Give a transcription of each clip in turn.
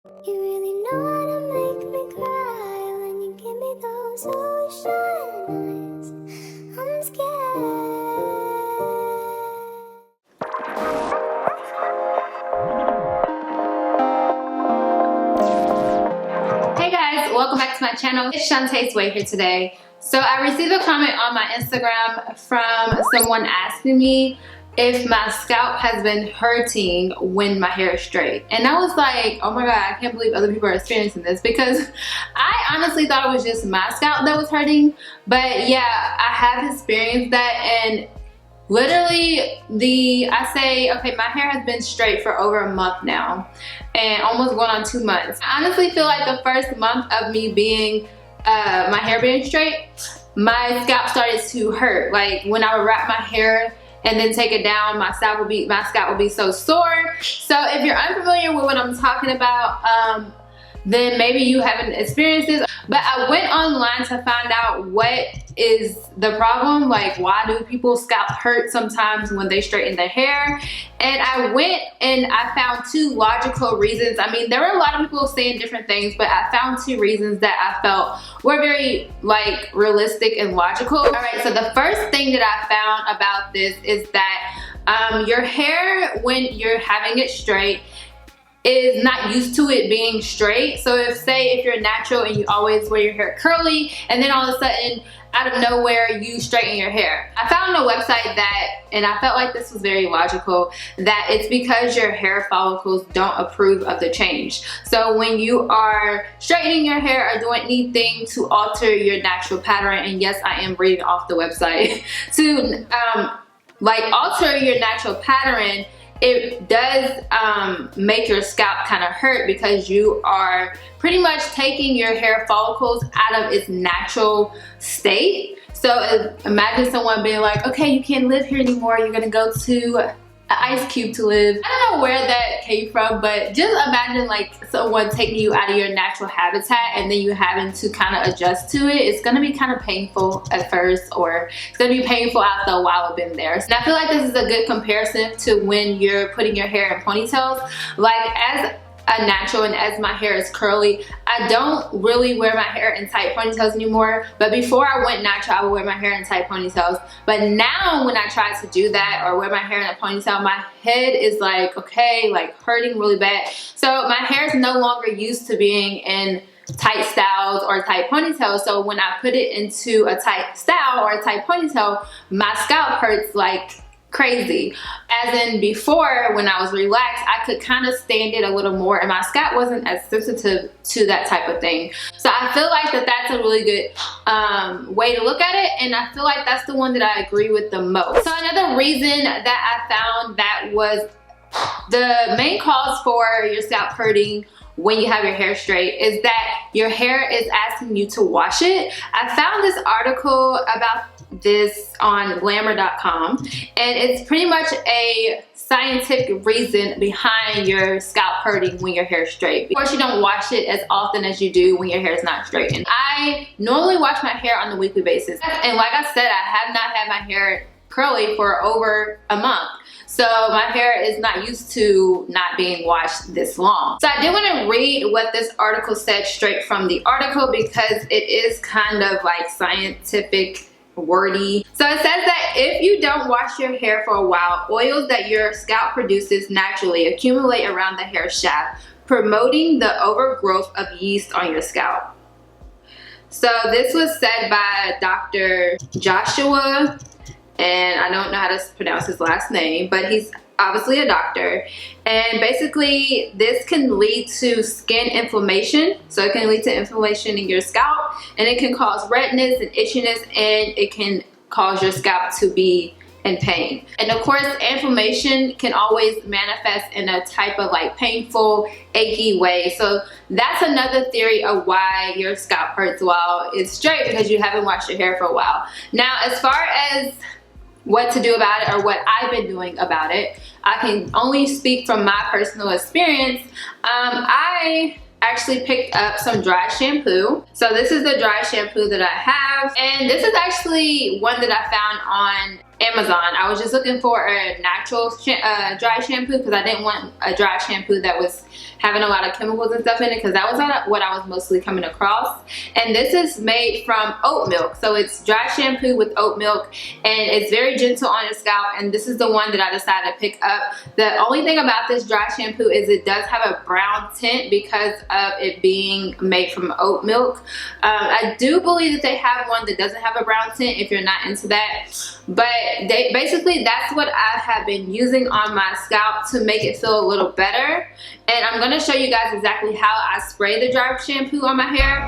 You really know how to make me cry when you give me those ocean eyes. I'm scared. Hey guys, welcome back to my channel. It's Shawntas Way here today. So I received a comment on my Instagram from someone asking me if my scalp has been hurting when my hair is straight. And I was like, oh my god, I can't believe other people are experiencing this, because I honestly thought it was just my scalp that was hurting. But yeah, I have experienced that, and literally I say, okay, my hair has been straight for over a month now and almost going on 2 months. I honestly feel like the first month of me being, my hair being straight, my scalp started to hurt. Like when I would wrap my hair and then take it down, my scalp would be so sore. So if you're unfamiliar with what I'm talking about, then maybe you haven't experienced this. But I went online to find out what is the problem, like why do people's scalp hurt sometimes when they straighten their hair. And I went and I found 2 logical reasons. I mean, there were a lot of people saying different things, but I found 2 reasons that I felt were very like realistic and logical. All right, so the first thing that I found about this is that your hair, when you're having it straight, is not used to it being straight. So if you're natural and you always wear your hair curly, and then all of a sudden out of nowhere you straighten your hair. I found a website that, and I felt like this was very logical, that it's because your hair follicles don't approve of the change. So when you are straightening your hair or doing anything to alter your natural pattern, and yes, I am reading off the website, to like alter your natural pattern, it does make your scalp kind of hurt, because you are pretty much taking your hair follicles out of its natural state. So imagine someone being like, okay, you can't live here anymore, you're gonna go to an ice cube to live. I don't know where that came from, but just imagine like someone taking you out of your natural habitat and then you having to kind of adjust to it. It's gonna be kind of painful at first, or it's gonna be painful after a while of being there. And I feel like this is a good comparison to when you're putting your hair in ponytails. Like as a natural and as my hair is curly, I don't really wear my hair in tight ponytails anymore. But before I went natural, I would wear my hair in tight ponytails. But now when I try to do that or wear my hair in a ponytail, my head is like, okay, like hurting really bad. So my hair is no longer used to being in tight styles or tight ponytails. So when I put it into a tight style or a tight ponytail, my scalp hurts like crazy. As in before, when I was relaxed, I could kind of stand it a little more and my scalp wasn't as sensitive to that type of thing. So I feel like that's a really good way to look at it, and I feel like that's the one that I agree with the most. So another reason that I found that was the main cause for your scalp hurting when you have your hair straight is that your hair is asking you to wash it. I found this article about this on glamour.com, and it's pretty much a scientific reason behind your scalp hurting when your hair is straight. Of course, you don't wash it as often as you do when your hair is not straightened. I normally wash my hair on a weekly basis, and like I said, I have not had my hair curly for over a month. So my hair is not used to not being washed this long. So I did want to read what this article said straight from the article, because it is kind of like scientific wordy. So it says that if you don't wash your hair for a while, oils that your scalp produces naturally accumulate around the hair shaft, promoting the overgrowth of yeast on your scalp. So this was said by Dr. Joshua, and I don't know how to pronounce his last name, but he's obviously a doctor. And basically this can lead to skin inflammation. So it can lead to inflammation in your scalp, and it can cause redness and itchiness, and it can cause your scalp to be in pain. And of course, inflammation can always manifest in a type of like painful, achy way. So that's another theory of why your scalp hurts while it's straight, because you haven't washed your hair for a while. Now, as far as what to do about it or what I've been doing about it, I can only speak from my personal experience. I actually picked up some dry shampoo. So this is the dry shampoo that I have, and this is actually one that I found on Amazon. I was just looking for a natural dry shampoo, because I didn't want a dry shampoo that was having a lot of chemicals and stuff in it, because that was what I was mostly coming across. And this is made from oat milk. So it's dry shampoo with oat milk, and it's very gentle on your scalp, and this is the one that I decided to pick up. The only thing about this dry shampoo is it does have a brown tint because of it being made from oat milk. I do believe that they have one that doesn't have a brown tint if you're not into that, but basically that's what I have been using on my scalp to make it feel a little better. And I'm going to show you guys exactly how I spray the dry shampoo on my hair.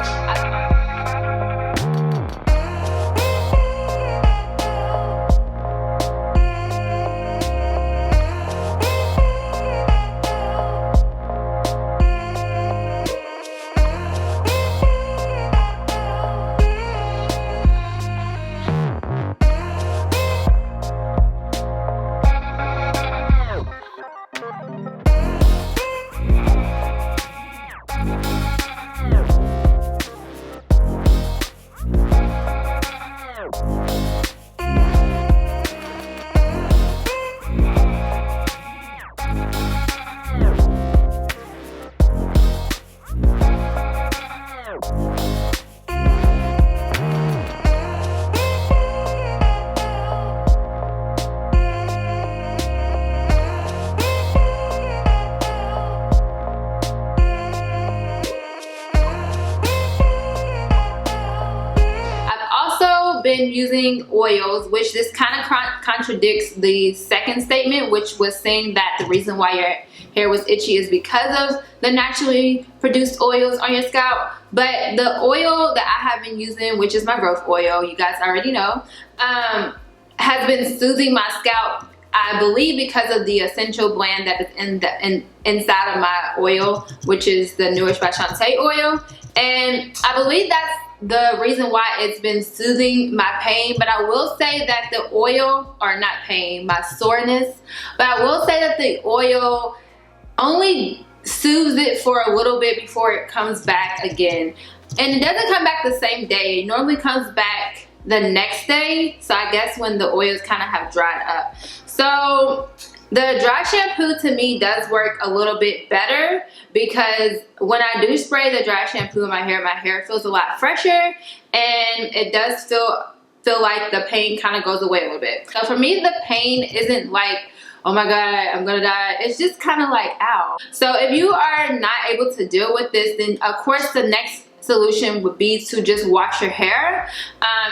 Been using oils, which this kind of contradicts the second statement, which was saying that the reason why your hair was itchy is because of the naturally produced oils on your scalp. But the oil that I have been using, which is my growth oil, you guys already know, has been soothing my scalp, I believe, because of the essential blend that is inside of my oil, which is the Nourish by Shawntas oil. And I believe that's the reason why it's been soothing my pain. But I will say that the oil, or not pain, my soreness, but I will say that the oil only soothes it for a little bit before it comes back again. And it doesn't come back the same day. It normally comes back the next day. So I guess when the oils kind of have dried up. So the dry shampoo to me does work a little bit better, because when I do spray the dry shampoo in my hair feels a lot fresher, and it does feel like the pain kind of goes away a little bit. So for me, the pain isn't like, oh my god, I'm gonna die. It's just kind of like, ow. So if you are not able to deal with this, then of course the next solution would be to just wash your hair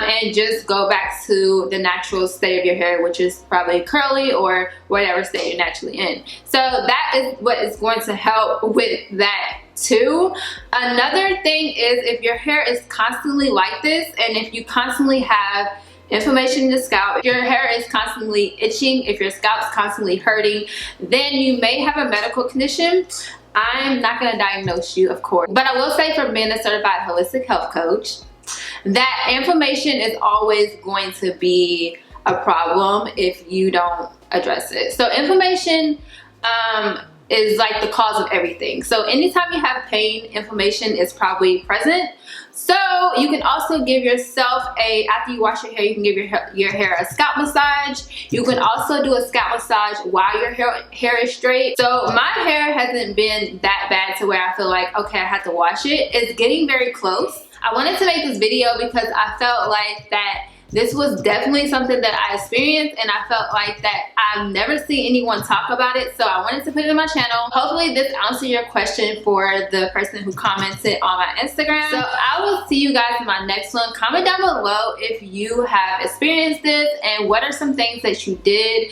and just go back to the natural state of your hair, which is probably curly or whatever state you're naturally in. So that is what is going to help with that too. Another thing is, if your hair is constantly like this, and if you constantly have inflammation in the scalp, if your hair is constantly itching, if your scalp's constantly hurting, then you may have a medical condition. I'm not going to diagnose you, of course, but I will say, for being a certified holistic health coach, that inflammation is always going to be a problem if you don't address it. So inflammation is like the cause of everything. So anytime you have pain, inflammation is probably present. So you can also give yourself after you wash your hair, you can give your hair a scalp massage. You can also do a scalp massage while your hair is straight. So my hair hasn't been that bad to where I feel like, okay, I have to wash it. It's getting very close. I wanted to make this video because I felt like that this was definitely something that I experienced, and I felt like that I've never seen anyone talk about it, so I wanted to put it on my channel. Hopefully this answered your question for the person who commented on my Instagram. So I will see you guys in my next one. Comment down below if you have experienced this and what are some things that you did.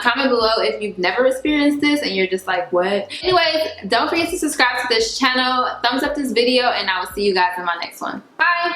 Comment below if you've never experienced this and you're just like, what? Anyways, don't forget to subscribe to this channel, thumbs up this video, and I will see you guys in my next one. Bye!